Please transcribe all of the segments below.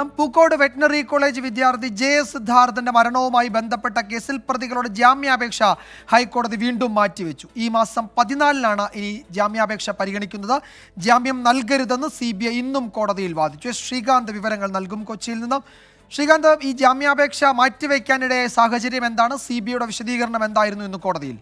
Pookode veterinary college വിദ്യാർത്ഥി ജെ.എസ്. സിദ്ധാർത്ഥന്റെ മരണവുമായി ബന്ധപ്പെട്ട കേസിൽ പ്രതികളുടെ ജാമ്യാപേക്ഷ ഹൈക്കോടതി വീണ്ടും മാറ്റിവെച്ചു. ഈ മാസം 14-നാണ് ഇനി ജാമ്യാപേക്ഷ പരിഗണിക്കുന്നത്. ജാമ്യം നൽകരുതെന്ന് CBI ഇന്നും കോടതിയിൽ വാദിച്ചു. ശ്രീകാന്ത് വിവരങ്ങൾ നൽകും കൊച്ചിയിൽ നിന്നും. ശ്രീകാന്ത്, ഈ ജാമ്യാപേക്ഷ മാറ്റിവെക്കാനിടെ സാഹചര്യം എന്താണ്? CBIയുടെ വിശദീകരണം എന്തായിരുന്നു ഇന്ന് കോടതിയിൽ?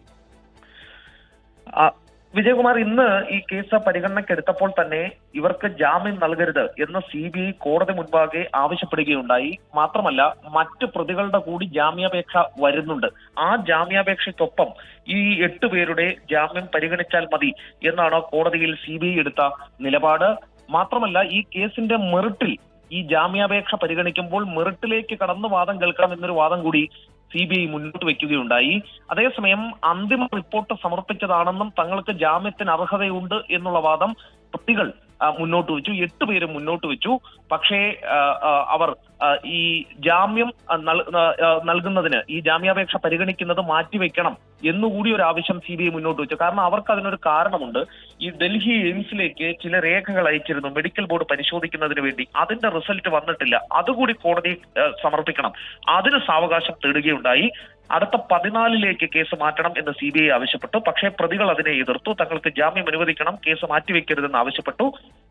വിജയകുമാർ, ഇന്ന് ഈ കേസ് പരിഗണനയ്ക്കെടുത്തപ്പോൾ തന്നെ ഇവർക്ക് ജാമ്യം നൽകരുത് എന്ന് CBI കോടതി മുൻപാകെ ആവശ്യപ്പെടുകയുണ്ടായി. മാത്രമല്ല, മറ്റ് പ്രതികളുടെ കൂടി ജാമ്യാപേക്ഷ വരുന്നുണ്ട്. ആ ജാമ്യാപേക്ഷയ്ക്കൊപ്പം ഈ 8 പേരുടെ ജാമ്യം പരിഗണിച്ചാൽ മതി എന്നാണ് കോടതിയിൽ CBI എടുത്ത നിലപാട്. മാത്രമല്ല, ഈ കേസിന്റെ മെറിറ്റിൽ ഈ ജാമ്യാപേക്ഷ പരിഗണിക്കുമ്പോൾ മെറിറ്റിലേക്ക് കടന്ന് വാദം കേൾക്കണം എന്നൊരു വാദം കൂടി CBI മുന്നോട്ട് വെക്കുകയുണ്ടായി. അതേസമയം അന്തിമ റിപ്പോർട്ട് സമർപ്പിച്ചതാണെന്നും തങ്ങൾക്ക് ജാമ്യത്തിന് അർഹതയുണ്ട് എന്നുള്ള വാദം പ്രതികൾ മുന്നോട്ട് വെച്ചു. 8 പേരും മുന്നോട്ട് വെച്ചു. പക്ഷേ അവർ ഈ ജാമ്യം നൽകുന്നതിന്, ഈ ജാമ്യാപേക്ഷ പരിഗണിക്കുന്നത് മാറ്റിവെക്കണം എന്നുകൂടി ഒരു ആവശ്യം CBI മുന്നോട്ട് വെച്ചു. കാരണം അവർക്ക് അതിനൊരു കാരണമുണ്ട്. ഈ ഡൽഹി എയിംസിലേക്ക് ചില രേഖകൾ അയച്ചിരുന്നു മെഡിക്കൽ ബോർഡ് പരിശോധിക്കുന്നതിന് വേണ്ടി. അതിന്റെ റിസൾട്ട് വന്നിട്ടില്ല. അതുകൂടി കോടതി സമർപ്പിക്കണം. അതിന് സാവകാശം തേടുകയുണ്ടായി. അടുത്ത 14-ലേക്ക് കേസ് മാറ്റണം എന്ന് CBI ആവശ്യപ്പെട്ടു. പക്ഷേ പ്രതികൾ അതിനെ എതിർത്തു. തങ്ങൾക്ക് ജാമ്യം അനുവദിക്കണം, കേസ് മാറ്റിവെക്കരുതെന്ന് ആവശ്യപ്പെട്ടു.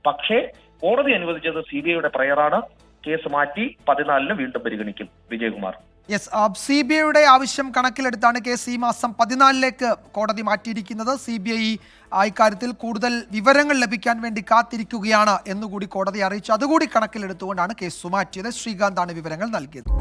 പക്ഷേ കോടതി അനുവദിച്ചത് CBIയുടെ പ്രയറാണ്. കേസ് മാറ്റി 14-ന് വീണ്ടും പരിഗണിക്കും. വിജയകുമാർ. യെസ്, CBIയുടെ ആവശ്യം കണക്കിലെടുത്താണ് കേസ് ഈ മാസം 14-ലേക്ക് കോടതി മാറ്റിയിരിക്കുന്നത്. CBI ഇക്കാര്യത്തിൽ കൂടുതൽ വിവരങ്ങൾ ലഭിക്കാൻ വേണ്ടി കാത്തിരിക്കുകയാണ് എന്നുകൂടി കോടതി അറിയിച്ചു. അതുകൂടി കണക്കിലെടുത്തുകൊണ്ടാണ് കേസ് മാറ്റിയത്. ശ്രീകാന്താണ് വിവരങ്ങൾ നൽകിയത്.